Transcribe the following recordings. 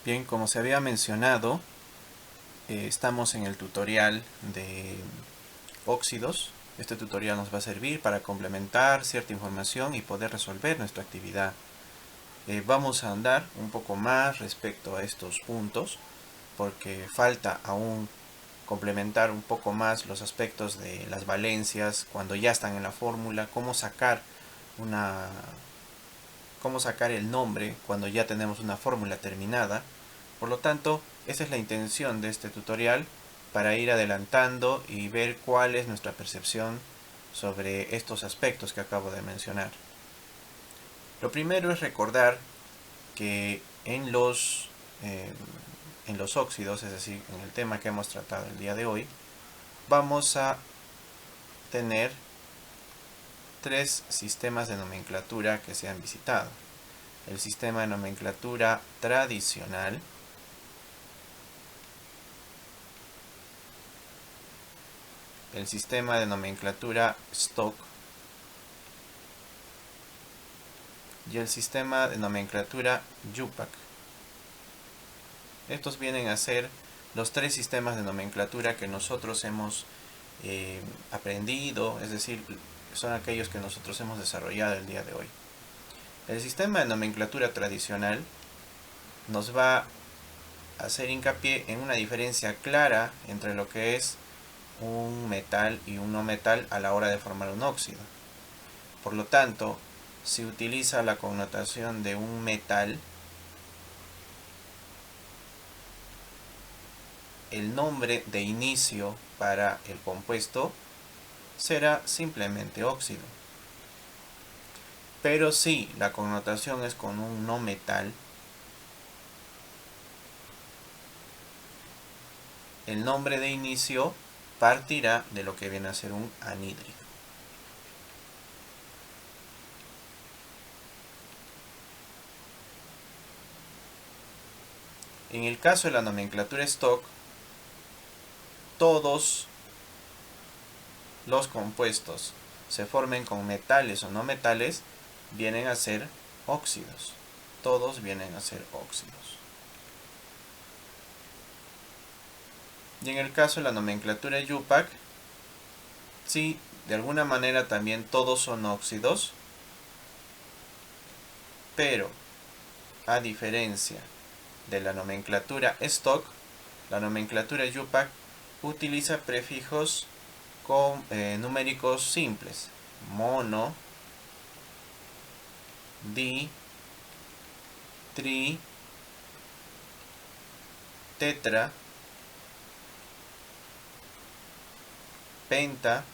Bien, como se había mencionado, estamos en el tutorial de óxidos. Este tutorial nos va a servir para complementar cierta información y poder resolver nuestra actividad. Vamos a andar un poco más respecto a estos puntos, porque falta aún complementar un poco más los aspectos de las valencias cuando ya están en la fórmula, una, cómo sacar el nombre cuando ya tenemos una fórmula terminada. Por lo tanto, esa es la intención de este tutorial, para ir adelantando y ver cuál es nuestra percepción sobre estos aspectos que acabo de mencionar. Lo primero es recordar que en los óxidos, es decir, en el tema que hemos tratado el día de hoy, vamos a tener tres sistemas de nomenclatura que se han visitado. El sistema de nomenclatura tradicional, el sistema de nomenclatura stock y el sistema de nomenclatura YUPAC. Estos vienen a ser los tres sistemas de nomenclatura que nosotros hemos aprendido, es decir, son aquellos que nosotros hemos desarrollado el día de hoy. El sistema de nomenclatura tradicional nos va a hacer hincapié en una diferencia clara entre lo que es un metal y un no metal a la hora de formar un óxido. Por lo tanto, si utiliza la connotación de un metal, el nombre de inicio para el compuesto será simplemente óxido. Pero si la connotación es con un no metal, el nombre de inicio partirá de lo que viene a ser un anhídrido. En el caso de la nomenclatura stock, todos los compuestos se formen con metales o no metales, vienen a ser óxidos. Todos vienen a ser óxidos. Y en el caso de la nomenclatura YUPAC, sí, de alguna manera también todos son óxidos, pero a diferencia de la nomenclatura stock, la nomenclatura YUPAC utiliza prefijos numéricos simples: mono, di, tri, tetra, penta,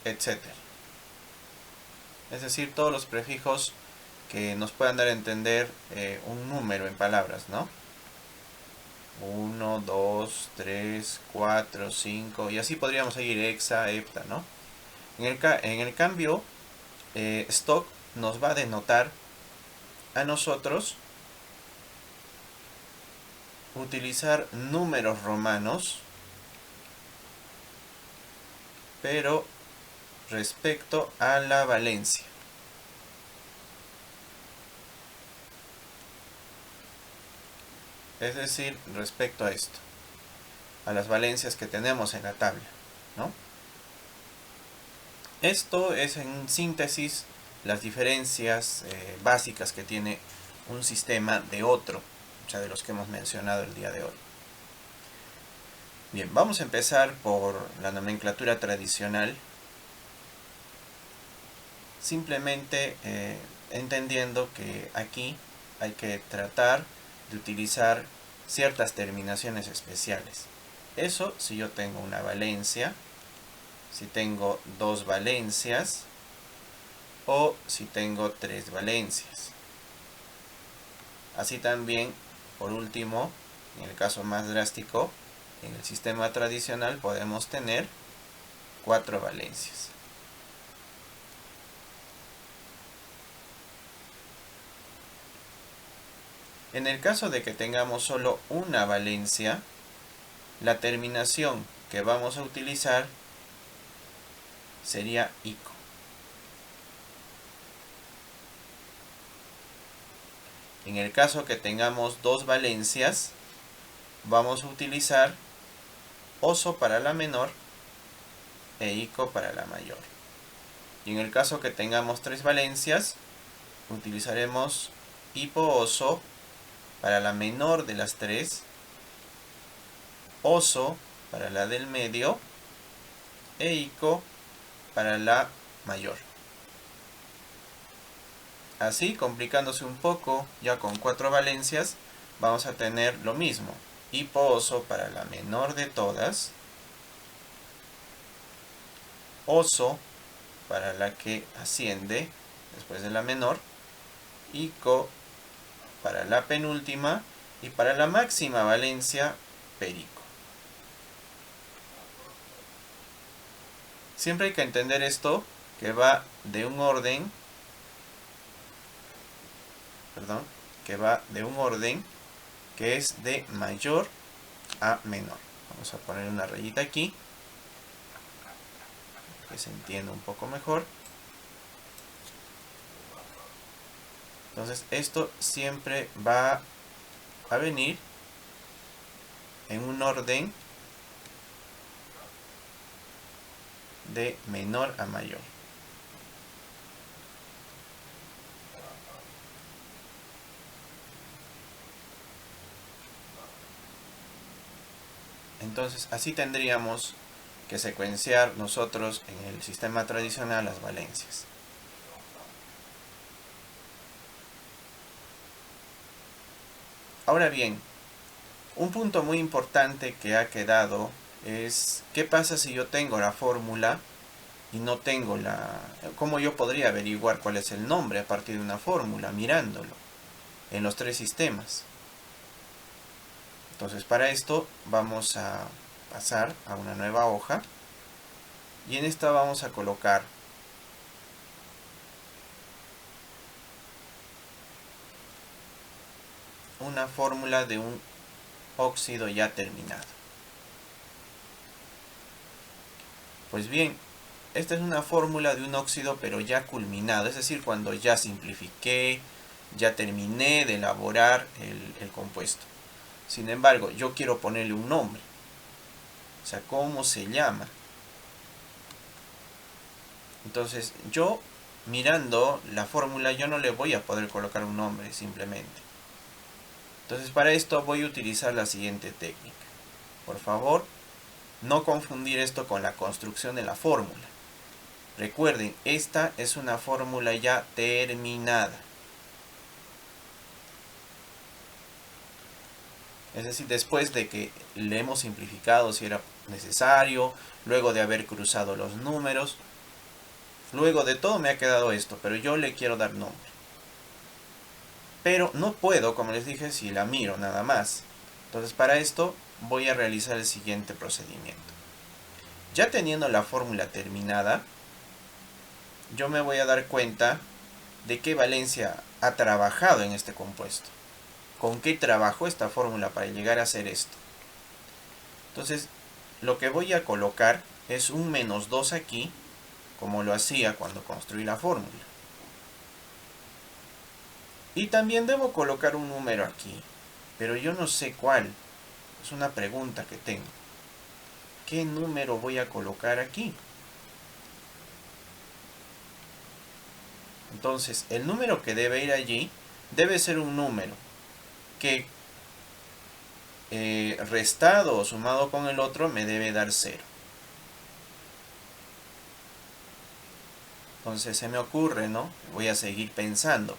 etc. Es decir, todos los prefijos que nos puedan dar a entender un número en palabras, ¿no? 1, 2, 3, 4, 5, y así podríamos seguir hexa, hepta, ¿no? En el cambio, stock nos va a denotar a nosotros utilizar números romanos, pero respecto a la valencia. Es decir, respecto a esto, a las valencias que tenemos en la tabla, ¿no? Esto es, en síntesis, las diferencias básicas que tiene un sistema de otro, o sea, de los que hemos mencionado el día de hoy. Bien, vamos a empezar por la nomenclatura tradicional, simplemente entendiendo que aquí hay que tratar de utilizar ciertas terminaciones especiales. Eso si yo tengo una valencia, si tengo dos valencias o si tengo tres valencias. Así también, por último, en el caso más drástico, en el sistema tradicional podemos tener cuatro valencias. En el caso de que tengamos solo una valencia, la terminación que vamos a utilizar sería ico. En el caso que tengamos dos valencias, vamos a utilizar oso para la menor e ico para la mayor. Y en el caso que tengamos tres valencias, utilizaremos hipo-oso para la menor de las tres, oso para la del medio e ico para la mayor. Así, complicándose un poco, ya con cuatro valencias, vamos a tener lo mismo. Hipo-oso para la menor de todas, oso para la que asciende después de la menor, ico para la penúltima y para la máxima valencia, perico. Siempre hay que entender esto, que va de un orden, que es de mayor a menor. Vamos a poner una rayita aquí, que se entienda un poco mejor. Entonces esto siempre va a venir en un orden de menor a mayor. Entonces así tendríamos que secuenciar nosotros en el sistema tradicional las valencias. Ahora bien, un punto muy importante que ha quedado es ¿qué pasa si yo tengo la fórmula y no tengo cómo yo podría averiguar cuál es el nombre a partir de una fórmula mirándolo en los tres sistemas? Entonces para esto vamos a pasar a una nueva hoja y en esta vamos a colocar una fórmula de un óxido ya terminado. Pues bien, esta es una fórmula de un óxido pero ya culminado, es decir, cuando ya simplifiqué, ya terminé de elaborar el compuesto. Sin embargo, yo quiero ponerle un nombre. O sea, ¿cómo se llama? Entonces, yo mirando la fórmula, yo no le voy a poder colocar un nombre simplemente. Entonces, para esto voy a utilizar la siguiente técnica. Por favor, no confundir esto con la construcción de la fórmula. Recuerden, esta es una fórmula ya terminada. Es decir, después de que le hemos simplificado si era necesario, luego de haber cruzado los números, luego de todo me ha quedado esto, pero yo le quiero dar nombre. Pero no puedo, como les dije, si la miro nada más. Entonces para esto voy a realizar el siguiente procedimiento. Ya teniendo la fórmula terminada, yo me voy a dar cuenta de qué valencia ha trabajado en este compuesto. ¿Con qué trabajó esta fórmula para llegar a hacer esto? Entonces, lo que voy a colocar es un -2 aquí, como lo hacía cuando construí la fórmula. Y también debo colocar un número aquí, pero yo no sé cuál. Es una pregunta que tengo. ¿Qué número voy a colocar aquí? Entonces, el número que debe ir allí debe ser un número que restado o sumado con el otro me debe dar 0. Entonces se me ocurre, ¿no? Voy a seguir pensando.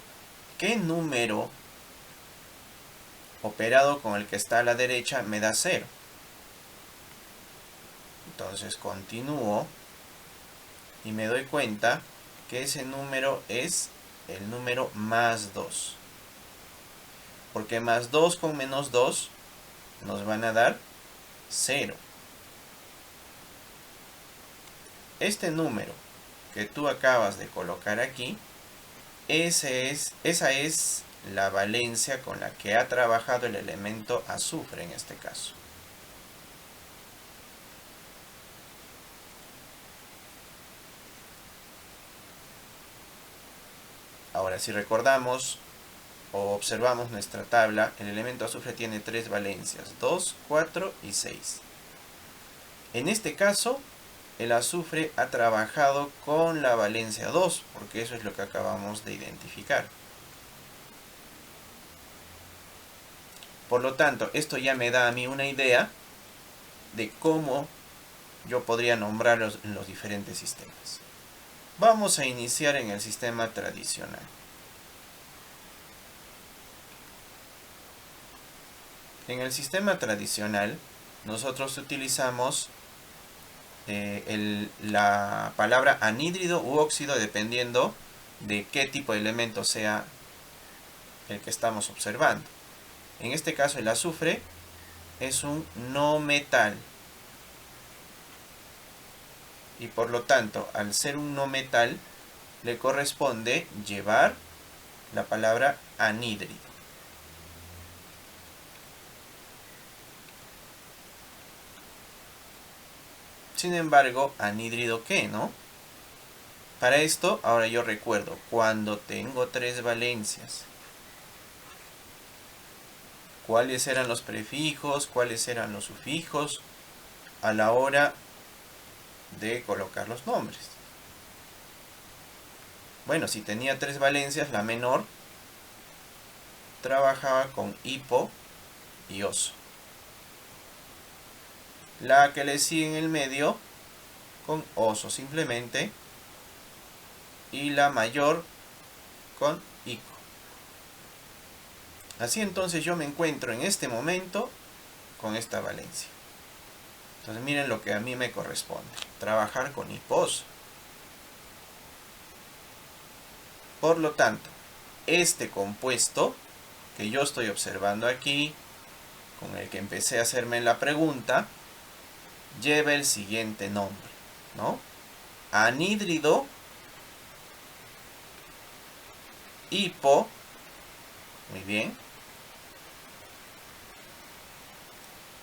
¿Qué número operado con el que está a la derecha me da 0? Entonces continúo y me doy cuenta que ese número es el número +2. Porque +2 con -2 nos van a dar 0. Este número que tú acabas de colocar aquí, esa es la valencia con la que ha trabajado el elemento azufre en este caso. Ahora, si recordamos o observamos nuestra tabla, el elemento azufre tiene 3 valencias, 2, 4 y 6. En este caso, el azufre ha trabajado con la valencia 2, porque eso es lo que acabamos de identificar. Por lo tanto, esto ya me da a mí una idea de cómo yo podría nombrarlos en los diferentes sistemas. Vamos a iniciar en el sistema tradicional. En el sistema tradicional, nosotros utilizamos la palabra anhídrido u óxido dependiendo de qué tipo de elemento sea el que estamos observando. En este caso, el azufre es un no metal. Y por lo tanto, al ser un no metal, le corresponde llevar la palabra anhídrido. Sin embargo, anhídrido ¿qué, no? Para esto, ahora yo recuerdo, cuando tengo 3 valencias, ¿cuáles eran los prefijos? ¿Cuáles eran los sufijos a la hora de colocar los nombres? Bueno, si tenía 3 valencias, la menor trabajaba con hipo y oso. La que le sigue en el medio con oso simplemente. Y la mayor con ico. Así entonces yo me encuentro en este momento con esta valencia. Entonces miren lo que a mí me corresponde. Trabajar con hiposo. Por lo tanto, este compuesto que yo estoy observando aquí, con el que empecé a hacerme la pregunta, lleva el siguiente nombre, ¿no? Anhídrido hipo, muy bien,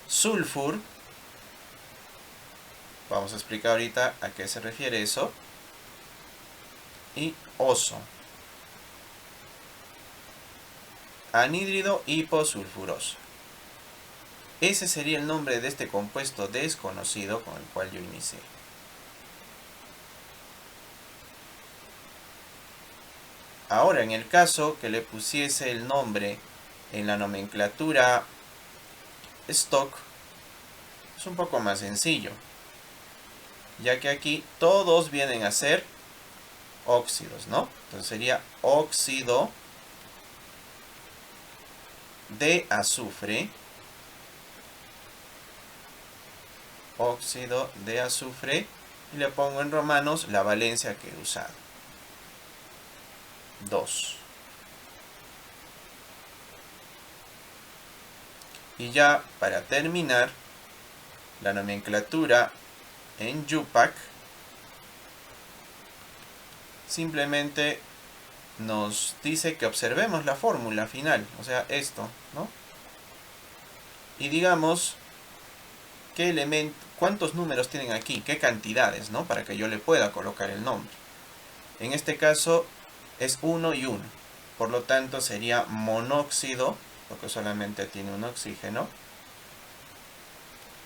sulfur, vamos a explicar ahorita a qué se refiere eso, y oso. Anhídrido hiposulfuroso. Ese sería el nombre de este compuesto desconocido con el cual yo inicié. Ahora, en el caso que le pusiese el nombre en la nomenclatura stock, es un poco más sencillo, ya que aquí todos vienen a ser óxidos, ¿no? Entonces sería óxido de azufre, óxido de azufre, y le pongo en romanos la valencia que he usado, 2. Y ya para terminar, la nomenclatura en Yupac simplemente nos dice que observemos la fórmula final, o sea, esto, ¿no? Y digamos cuántos números tienen aquí, qué cantidades, ¿no? Para que yo le pueda colocar el nombre. En este caso es 1 y 1, por lo tanto sería monóxido, porque solamente tiene un oxígeno,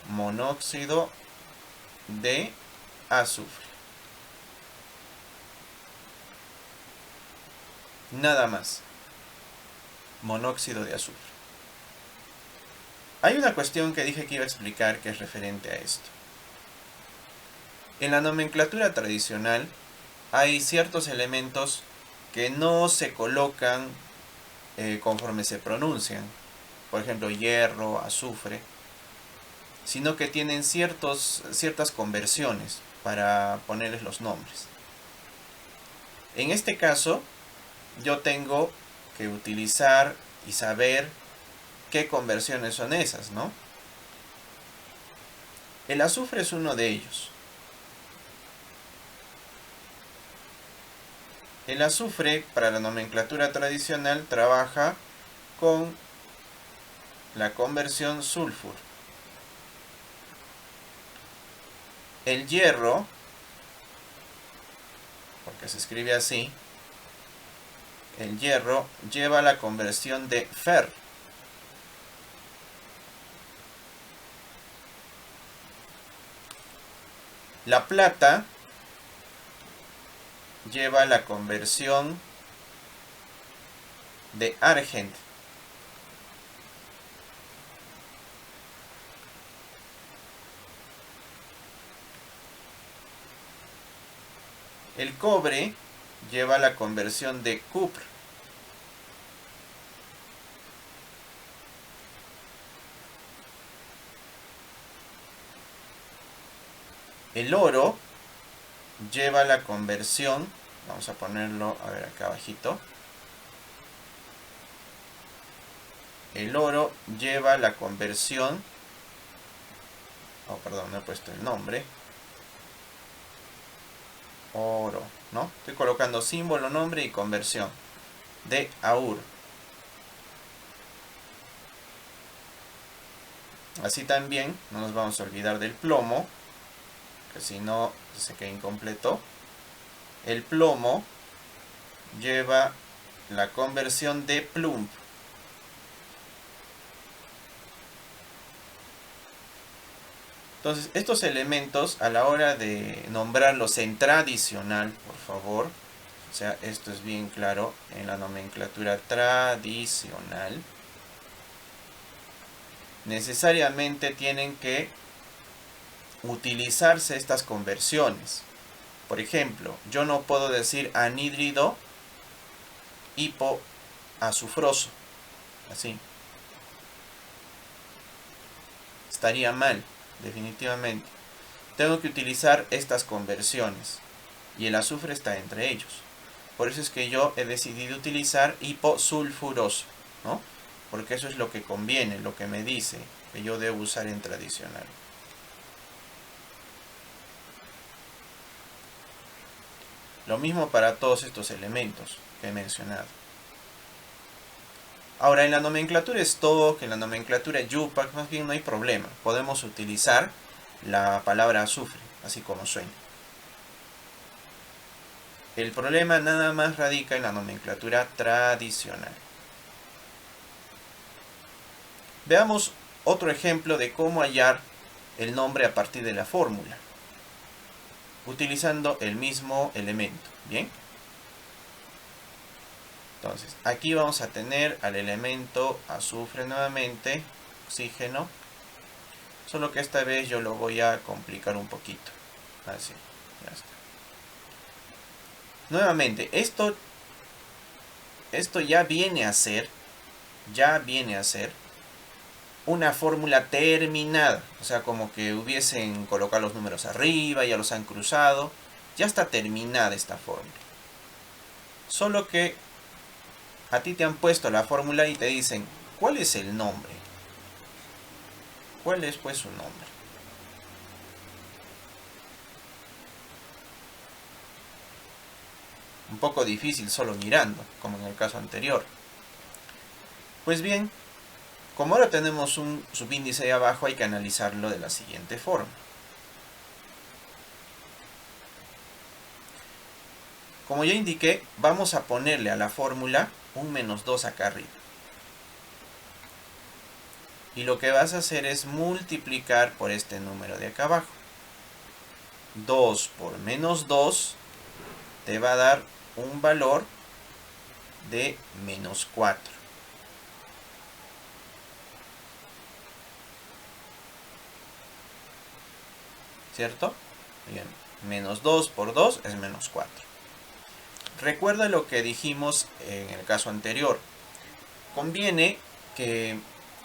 monóxido de azufre. Nada más. Monóxido de azufre. Hay una cuestión que dije que iba a explicar que es referente a esto. En la nomenclatura tradicional hay ciertos elementos que no se colocan conforme se pronuncian. Por ejemplo, hierro, azufre, sino que tienen ciertas conversiones para ponerles los nombres. En este caso, yo tengo que utilizar y saber qué conversiones son esas, ¿no? El azufre es uno de ellos. El azufre, para la nomenclatura tradicional, trabaja con la conversión sulfur. El hierro, porque se escribe así, el hierro lleva la conversión de Fer. La plata lleva la conversión de Argent. El cobre lleva la conversión de Cupr. El oro lleva la conversión, vamos a ponerlo, a ver acá abajito. El oro lleva la conversión, oh perdón, no he puesto el nombre. Oro, ¿no? Estoy colocando símbolo, nombre y conversión de Aur. Así también no nos vamos a olvidar del plomo, que si no se queda incompleto. El plomo lleva la conversión de plumb. Entonces, estos elementos, a la hora de nombrarlos en tradicional, por favor, o sea, esto es bien claro en la nomenclatura tradicional, necesariamente tienen que utilizarse estas conversiones. Por ejemplo, yo no puedo decir anhídrido hipoazufroso, así. Estaría mal, definitivamente. Tengo que utilizar estas conversiones y el azufre está entre ellos. Por eso es que yo he decidido utilizar hiposulfuroso, ¿no? Porque eso es lo que conviene, lo que me dice que yo debo usar en tradicional. Lo mismo para todos estos elementos que he mencionado. Ahora, en la nomenclatura stock, en la nomenclatura yupac, más bien no hay problema. Podemos utilizar la palabra azufre, así como suena. El problema nada más radica en la nomenclatura tradicional. Veamos otro ejemplo de cómo hallar el nombre a partir de la fórmula, utilizando el mismo elemento. ¿Bien? Entonces, aquí vamos a tener al elemento azufre nuevamente, oxígeno, solo que esta vez yo lo voy a complicar un poquito. Así, ya está. Nuevamente, esto ya viene a ser una fórmula terminada, o sea, como que hubiesen colocado los números arriba, ya los han cruzado, ya está terminada esta fórmula. Solo que a ti te han puesto la fórmula y te dicen, ¿cuál es el nombre? ¿Cuál es pues su nombre? Un poco difícil solo mirando, como en el caso anterior. Pues bien, como ahora tenemos un subíndice ahí abajo, hay que analizarlo de la siguiente forma. Como ya indiqué, vamos a ponerle a la fórmula un menos 2 acá arriba. Y lo que vas a hacer es multiplicar por este número de acá abajo. 2 por menos 2 te va a dar un valor de menos 4. ¿Cierto? Bien, menos 2 por 2 es menos 4. Recuerda lo que dijimos en el caso anterior. Conviene que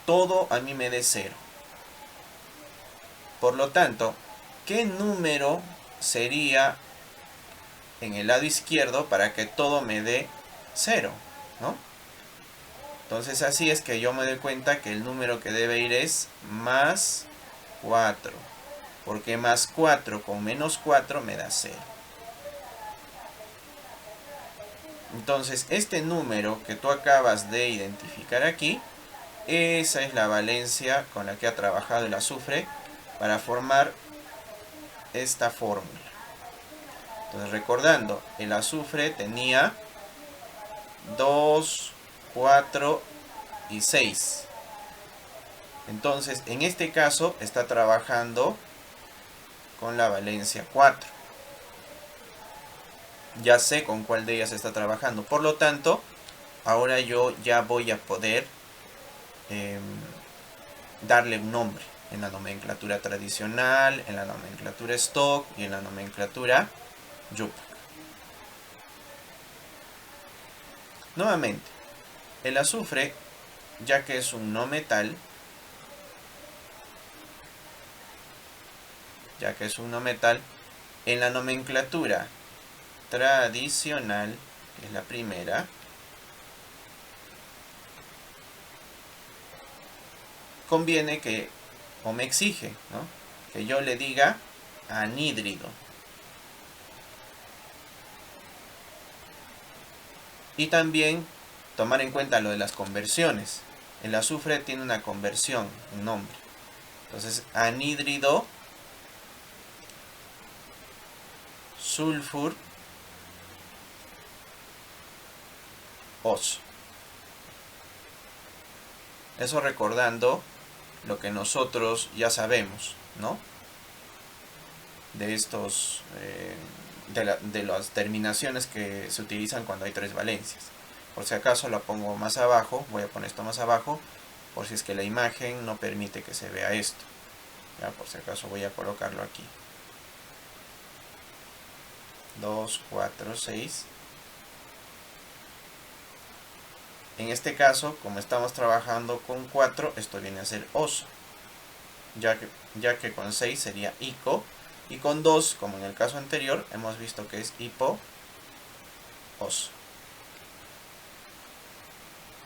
todo a mí me dé 0. Por lo tanto, ¿qué número sería en el lado izquierdo para que todo me dé 0? ¿No? Entonces así es que yo me doy cuenta que el número que debe ir es más 4. Porque más 4 con menos 4 me da 0. Entonces este número que tú acabas de identificar aquí, esa es la valencia con la que ha trabajado el azufre para formar esta fórmula. Entonces recordando, el azufre tenía 2, 4 y 6. Entonces, en este caso está trabajando con la valencia 4. Ya sé con cuál de ellas está trabajando. Por lo tanto, ahora yo ya voy a poder darle un nombre en la nomenclatura tradicional, en la nomenclatura stock y en la nomenclatura YUPAC. Nuevamente, el azufre, ya que es un no metal, en la nomenclatura tradicional, que es la primera, conviene que, o me exige, ¿no?, que yo le diga anhídrido. Y también tomar en cuenta lo de las conversiones. El azufre tiene una conversión, un nombre. Entonces, anhídrido sulfur oso. Eso recordando lo que nosotros ya sabemos, ¿no?, de estos de las terminaciones que se utilizan cuando hay tres valencias. Por si acaso la pongo más abajo, voy a poner esto más abajo, por si es que la imagen no permite que se vea esto. Ya, por si acaso voy a colocarlo aquí. 2, 4, 6. En este caso, como estamos trabajando con 4, esto viene a ser oso, ya que con 6 sería ico, y con 2, como en el caso anterior, hemos visto que es hipo oso.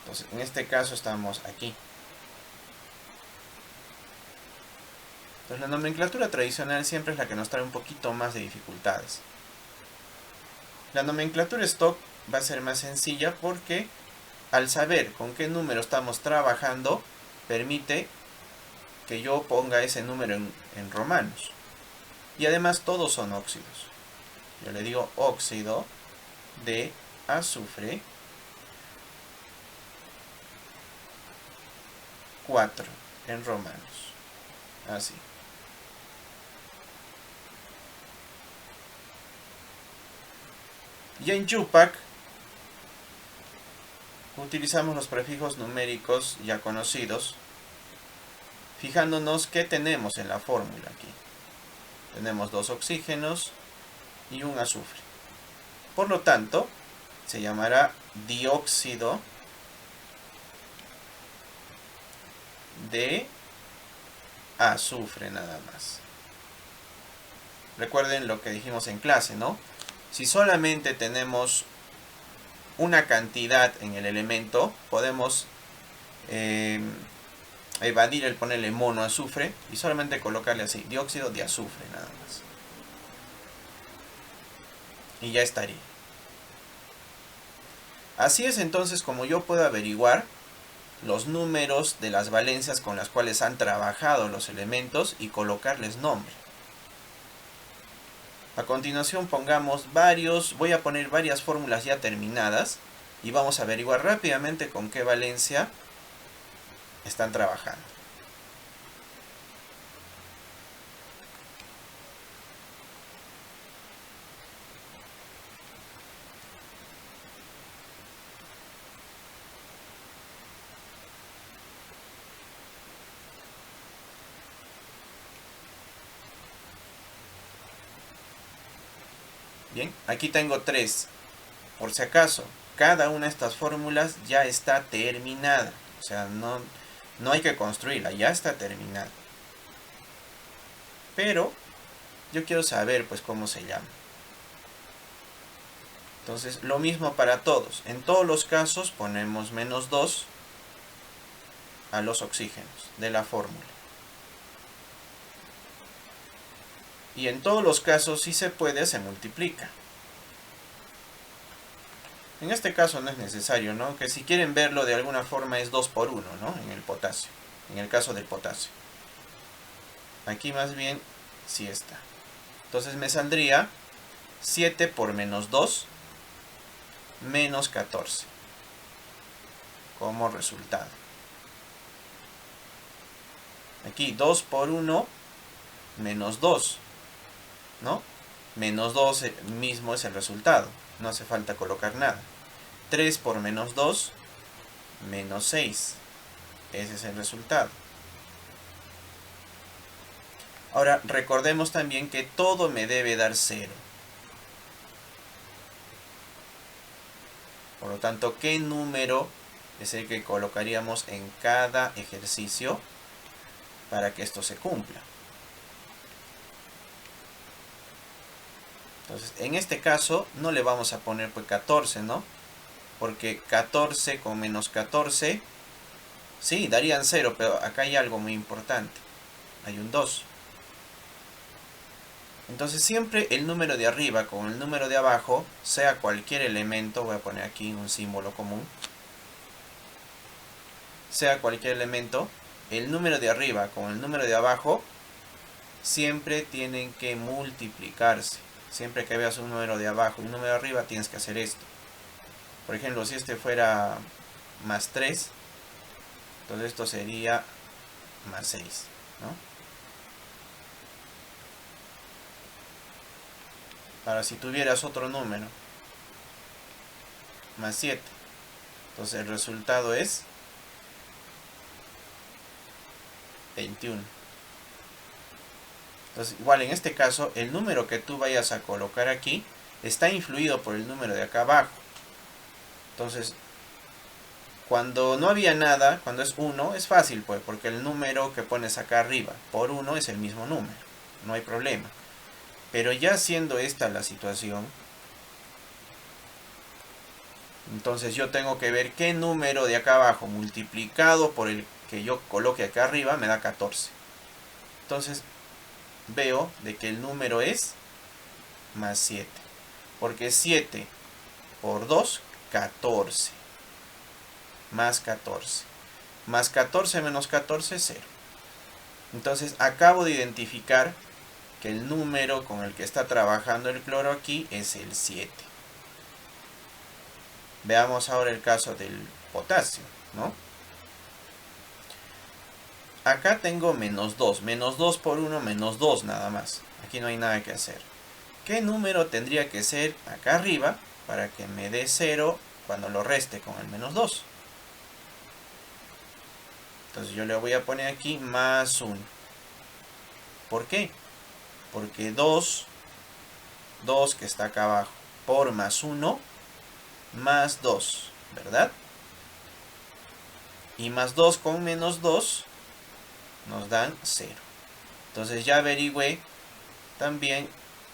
Entonces, en este caso estamos aquí. Entonces, la nomenclatura tradicional siempre es la que nos trae un poquito más de dificultades. La nomenclatura stock va a ser más sencilla porque al saber con qué número estamos trabajando, permite que yo ponga ese número en romanos. Y además todos son óxidos. Yo le digo óxido de azufre 4 en romanos. Así. Y en YUPAC utilizamos los prefijos numéricos ya conocidos, fijándonos que tenemos en la fórmula aquí. Tenemos 2 oxígenos y un azufre. Por lo tanto, se llamará dióxido de azufre nada más. Recuerden lo que dijimos en clase, ¿no? Si solamente tenemos una cantidad en el elemento, podemos evadir el ponerle monoazufre y solamente colocarle así, dióxido de azufre nada más. Y ya estaría. Así es entonces como yo puedo averiguar los números de las valencias con las cuales han trabajado los elementos y colocarles nombre. A continuación voy a poner varias fórmulas ya terminadas y vamos a averiguar rápidamente con qué valencia están trabajando. Bien, aquí tengo 3. Por si acaso, cada una de estas fórmulas ya está terminada. O sea, no hay que construirla, ya está terminada. Pero yo quiero saber pues cómo se llama. Entonces, lo mismo para todos. En todos los casos ponemos -2 a los oxígenos de la fórmula. Y en todos los casos, si se puede, se multiplica. En este caso no es necesario, ¿no? Que si quieren verlo de alguna forma es 2 por 1, ¿no? En el potasio. En el caso del potasio. Aquí más bien sí está. Entonces me saldría 7 por -2 menos 14. como resultado. Aquí 2 por 1, menos 2, ¿no? Menos 2 mismo es el resultado, no hace falta colocar nada. 3 por menos 2, menos 6, ese es el resultado. Ahora recordemos también que todo me debe dar 0. Por lo tanto, ¿qué número es el que colocaríamos en cada ejercicio para que esto se cumpla? Entonces, en este caso, no le vamos a poner pues 14, ¿no? Porque 14 con menos 14, sí, darían 0, pero acá hay algo muy importante. Hay un 2. Entonces, siempre el número de arriba con el número de abajo, sea cualquier elemento, voy a poner aquí un símbolo común, sea cualquier elemento, el número de arriba con el número de abajo siempre tienen que multiplicarse. Siempre que veas un número de abajo y un número de arriba tienes que hacer esto. Por ejemplo, si este fuera más 3, entonces esto sería más 6, ¿no? Ahora, si tuvieras otro número, más 7, entonces el resultado es 21. Entonces, igual en este caso, el número que tú vayas a colocar aquí está influido por el número de acá abajo. Entonces, cuando no había nada, cuando es 1, es fácil, pues, porque el número que pones acá arriba por 1 es el mismo número. No hay problema. Pero ya siendo esta la situación, entonces yo tengo que ver qué número de acá abajo multiplicado por el que yo coloque acá arriba me da 14. Entonces veo de que el número es más 7. Porque 7 por 2, 14. Más 14. Más 14 menos 14, 0. Entonces acabo de identificar que el número con el que está trabajando el cloro aquí es el 7. Veamos ahora el caso del potasio, ¿no? Acá tengo menos 2. Menos 2 por 1, menos 2 nada más. Aquí no hay nada que hacer. ¿Qué número tendría que ser acá arriba para que me dé 0 cuando lo reste con el menos 2? Entonces yo le voy a poner aquí más 1. ¿Por qué? Porque 2 que está acá abajo, por más 1, más 2, ¿verdad? Y más 2 con menos 2 nos dan 0. Entonces ya averigüé también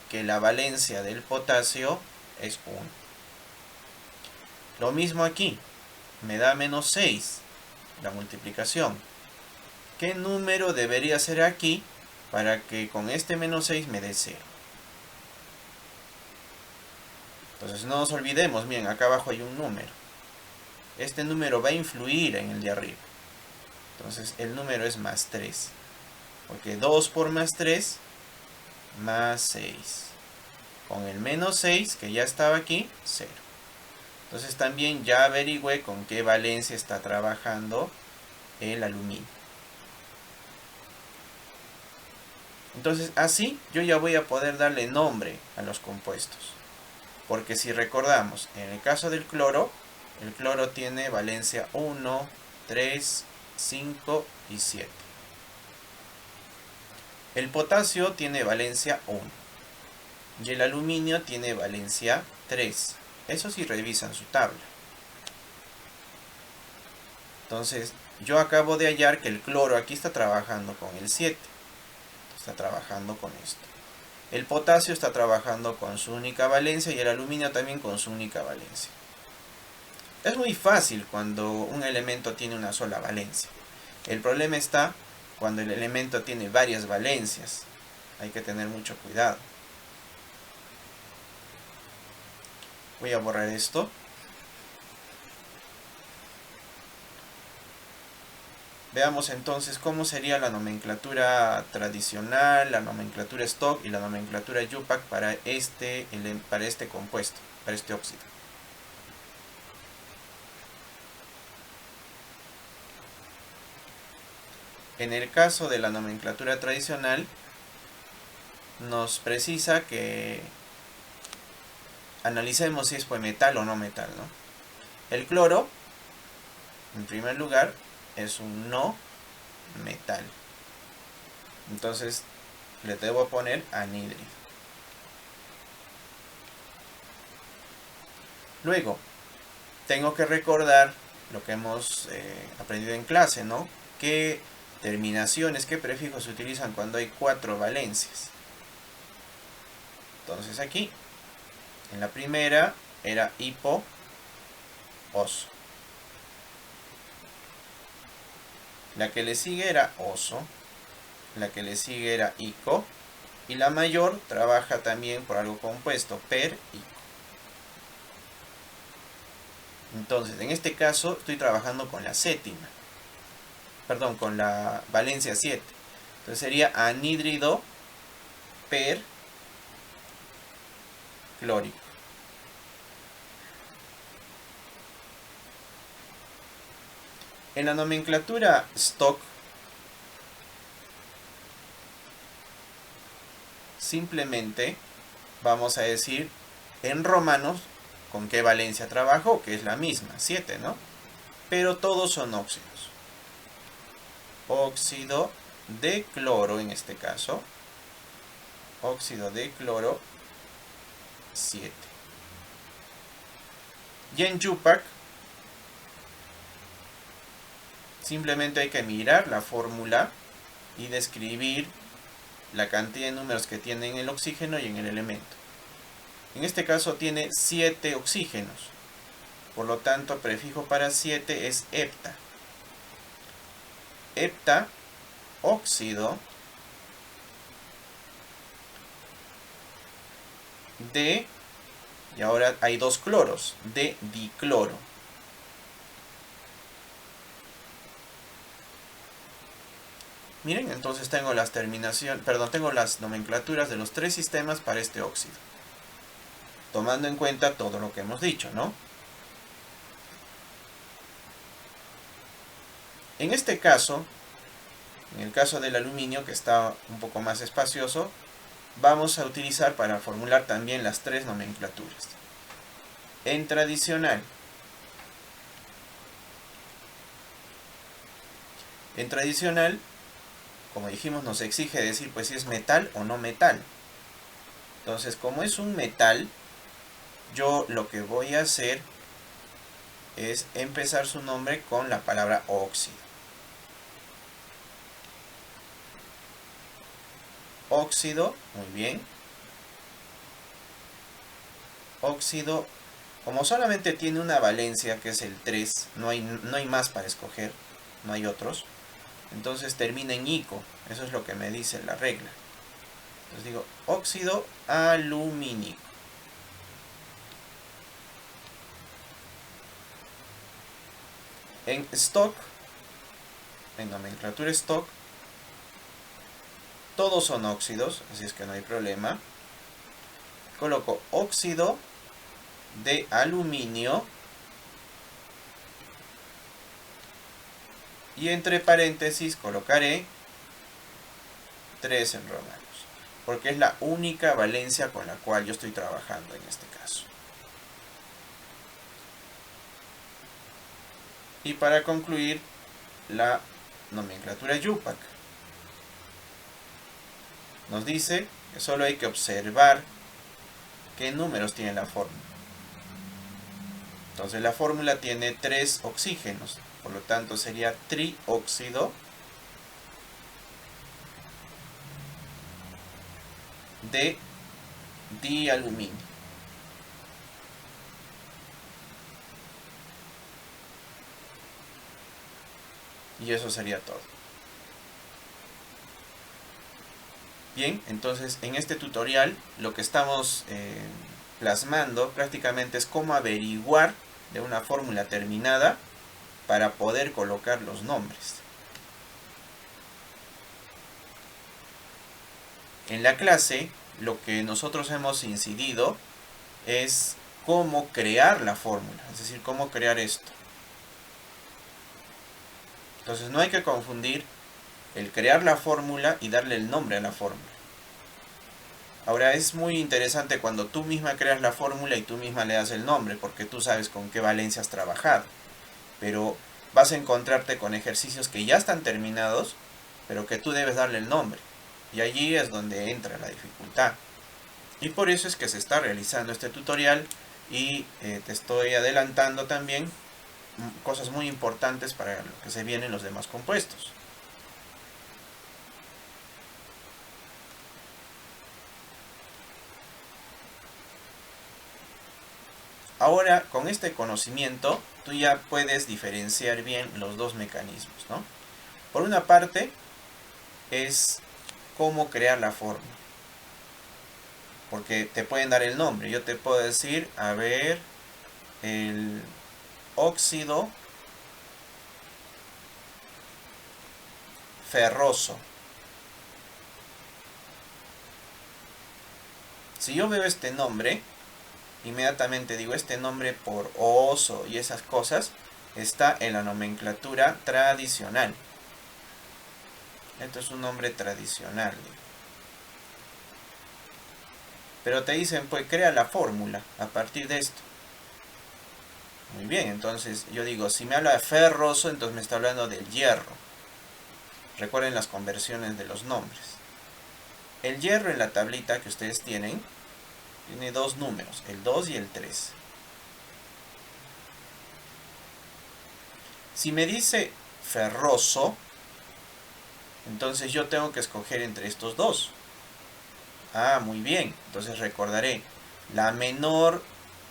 que la valencia del potasio es 1. Lo mismo aquí, me da menos 6 la multiplicación. ¿Qué número debería ser aquí para que con este menos 6 me dé 0? Entonces no nos olvidemos, miren, acá abajo hay un número. Este número va a influir en el de arriba. Entonces el número es más 3. Porque 2 por más 3, más 6. Con el menos 6, que ya estaba aquí, 0. Entonces también ya averigüé con qué valencia está trabajando el aluminio. Entonces así yo ya voy a poder darle nombre a los compuestos. Porque si recordamos, en el caso del cloro tiene valencia 1, 3, 5 y 7. El potasio tiene valencia 1. Y el aluminio tiene valencia 3. Eso sí revisan su tabla. Entonces, yo acabo de hallar que el cloro aquí está trabajando con el 7. Está trabajando con esto. El potasio está trabajando con su única valencia y el aluminio también con su única valencia. Es muy fácil cuando un elemento tiene una sola valencia. El problema está cuando el elemento tiene varias valencias. Hay que tener mucho cuidado. Voy a borrar esto. Veamos entonces cómo sería la nomenclatura tradicional, la nomenclatura stock y la nomenclatura UPAC para este compuesto, para este óxido. En el caso de la nomenclatura tradicional, nos precisa que analicemos si es pues metal o no metal, ¿no? El cloro, en primer lugar, es un no metal. Entonces le debo poner anhídrido. Luego, tengo que recordar lo que hemos aprendido en clase, ¿no? ¿Qué terminaciones, qué prefijos se utilizan cuando hay 4 valencias? Entonces aquí, en la primera era hipo, oso. La que le sigue era oso. La que le sigue era ico. Y la mayor trabaja también por algo compuesto, per, ico. Entonces, en este caso estoy trabajando con la séptima. Perdón, con la valencia 7. Entonces sería anhídrido per clórico. En la nomenclatura stock, simplemente vamos a decir en romanos con qué valencia trabajo, que es la misma, 7, ¿no? Pero todos son óxidos. Óxido de cloro en este caso. Óxido de cloro 7. Y en Yupac simplemente hay que mirar la fórmula y describir la cantidad de números que tiene en el oxígeno y en el elemento. En este caso tiene 7 oxígenos. Por lo tanto, prefijo para 7 es hepta. Hepta, óxido de, y ahora hay 2 cloros, de dicloro. Miren, entonces tengo las tengo las nomenclaturas de los 3 sistemas para este óxido. Tomando en cuenta todo lo que hemos dicho, ¿no? En este caso, en el caso del aluminio, que está un poco más espacioso, vamos a utilizar para formular también las 3 nomenclaturas. En tradicional, como dijimos, nos exige decir pues si es metal o no metal. Entonces, como es un metal, yo lo que voy a hacer es empezar su nombre con la palabra óxido. Óxido, muy bien. Óxido, como solamente tiene una valencia que es el 3, no hay más para escoger, no hay otros. Entonces termina en ico, eso es lo que me dice la regla. Entonces digo óxido alumínico. En stock, en nomenclatura stock, todos son óxidos, así es que no hay problema. Coloco óxido de aluminio y entre paréntesis colocaré 3 en romanos, porque es la única valencia con la cual yo estoy trabajando en este caso. Y para concluir, la nomenclatura Yupac nos dice que solo hay que observar qué números tiene la fórmula. Entonces la fórmula tiene 3 oxígenos, por lo tanto sería trióxido de dialuminio. Y eso sería todo. Bien, entonces en este tutorial lo que estamos plasmando prácticamente es cómo averiguar de una fórmula terminada para poder colocar los nombres. En la clase lo que nosotros hemos incidido es cómo crear la fórmula, es decir, cómo crear esto. Entonces no hay que confundir el crear la fórmula y darle el nombre a la fórmula. Ahora es muy interesante cuando tú misma creas la fórmula y tú misma le das el nombre, porque tú sabes con qué valencia has trabajado. Pero vas a encontrarte con ejercicios que ya están terminados, pero que tú debes darle el nombre. Y allí es donde entra la dificultad. Y por eso es que se está realizando este tutorial y te estoy adelantando también cosas muy importantes para lo que se vienen los demás compuestos. Ahora, con este conocimiento, tú ya puedes diferenciar bien los dos mecanismos, ¿no? Por una parte, es cómo crear la forma. Porque te pueden dar el nombre. Yo te puedo decir, a ver, el óxido ferroso. Si yo veo este nombre, inmediatamente digo este nombre por oso y esas cosas, está en la nomenclatura tradicional. Esto es un nombre tradicional. Pero te dicen, pues crea la fórmula a partir de esto. Muy bien, entonces yo digo, si me habla de ferroso, entonces me está hablando del hierro. Recuerden las conversiones de los nombres. El hierro en la tablita que ustedes tienen, tiene dos números, el 2 y el 3. Si me dice ferroso, entonces yo tengo que escoger entre estos dos. Ah, muy bien. Entonces recordaré, la menor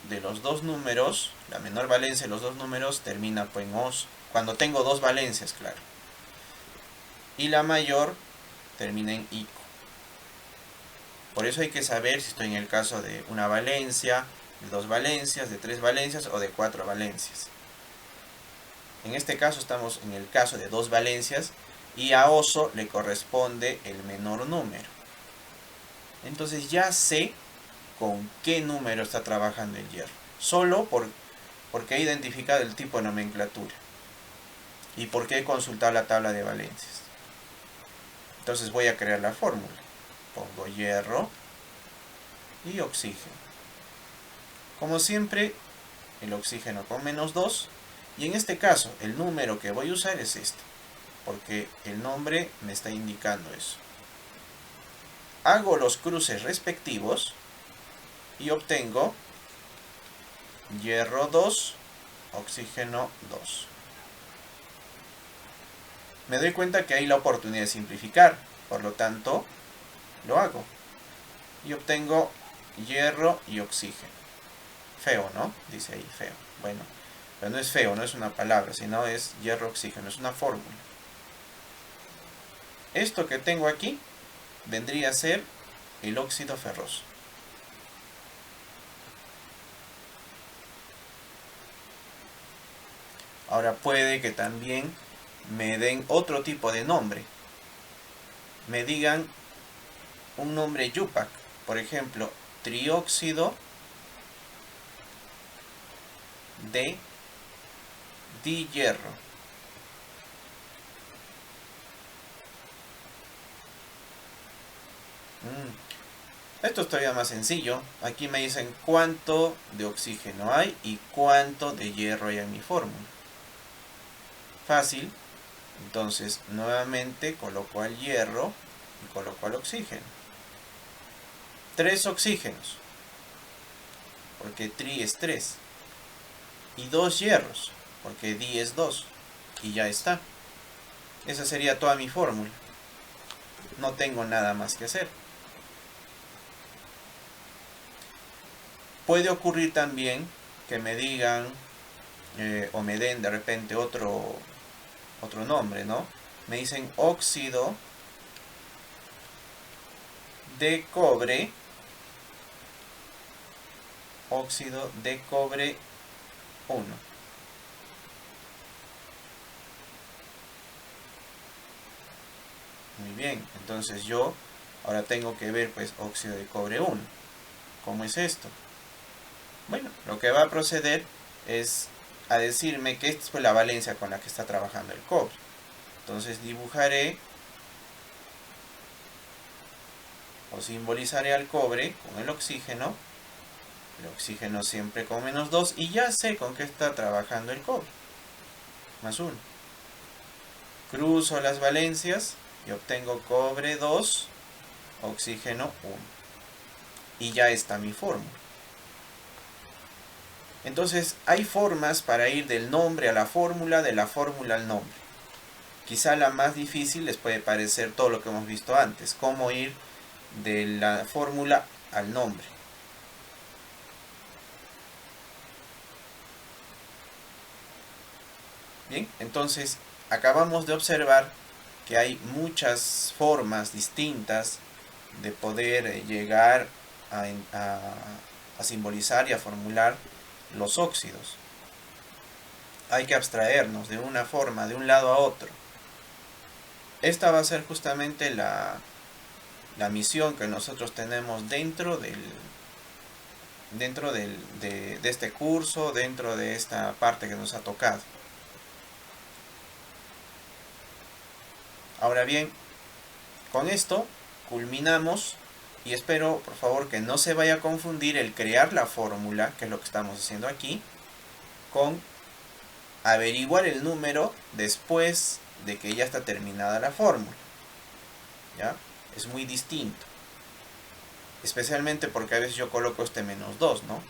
de los dos números, la menor valencia de los dos números termina pues en os. Cuando tengo dos valencias, claro. Y la mayor termina en ico. Por eso hay que saber si estoy en el caso de una valencia, de dos valencias, de tres valencias o de cuatro valencias. En este caso estamos en el caso de dos valencias y a oso le corresponde el menor número. Entonces ya sé con qué número está trabajando el hierro. Solo porque he identificado el tipo de nomenclatura y porque he consultado la tabla de valencias. Entonces voy a crear la fórmula. Pongo hierro y oxígeno. Como siempre, el oxígeno con -2. Y en este caso, el número que voy a usar es este, porque el nombre me está indicando eso. Hago los cruces respectivos y obtengo hierro 2, oxígeno 2. Me doy cuenta que hay la oportunidad de simplificar, por lo tanto, lo hago. Y obtengo hierro y oxígeno. Feo, ¿no? Dice ahí, feo. Bueno, pero no es feo, no es una palabra, sino es hierro, oxígeno, es una fórmula. Esto que tengo aquí vendría a ser el óxido ferroso. Ahora puede que también me den otro tipo de nombre. Me digan un nombre yupac, por ejemplo, trióxido de dihierro. Esto es todavía más sencillo. Aquí me dicen cuánto de oxígeno hay y cuánto de hierro hay en mi fórmula. Fácil. Entonces nuevamente coloco al hierro y coloco al oxígeno. 3 oxígenos, porque tri es 3. Y 2 hierros, porque di es 2. Y ya está. Esa sería toda mi fórmula. No tengo nada más que hacer. Puede ocurrir también que me digan o me den de repente otro nombre, ¿no? Me dicen óxido de cobre, óxido de cobre 1. Muy bien, entonces yo ahora tengo que ver pues óxido de cobre 1. ¿Cómo es esto? Bueno, lo que va a proceder es a decirme que esta fue la valencia con la que está trabajando el cobre. Entonces dibujaré o simbolizaré al cobre con el oxígeno siempre con -2, y ya sé con qué está trabajando el cobre, +1. Cruzo las valencias y obtengo cobre 2, oxígeno 1. Y ya está mi fórmula. Entonces hay formas para ir del nombre a la fórmula, de la fórmula al nombre. Quizá la más difícil les puede parecer todo lo que hemos visto antes, cómo ir de la fórmula al nombre. Bien, entonces acabamos de observar que hay muchas formas distintas de poder llegar a simbolizar y a formular los óxidos. Hay que abstraernos de una forma, de un lado a otro. Esta va a ser justamente la misión que nosotros tenemos dentro de este curso, dentro de esta parte que nos ha tocado. Ahora bien, con esto culminamos y espero por favor que no se vaya a confundir el crear la fórmula, que es lo que estamos haciendo aquí, con averiguar el número después de que ya está terminada la fórmula. ¿Ya? Es muy distinto. Especialmente porque a veces yo coloco este -2, ¿no?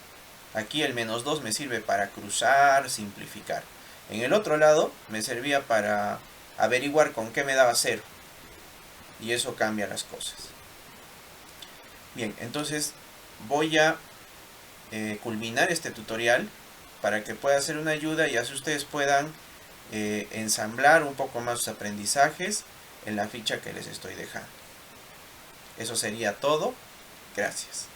Aquí el -2 me sirve para cruzar, simplificar. En el otro lado me servía para averiguar con qué me daba 0. Y eso cambia las cosas. Bien, entonces voy a culminar este tutorial para que pueda ser una ayuda y así ustedes puedan ensamblar un poco más sus aprendizajes en la ficha que les estoy dejando. Eso sería todo. Gracias.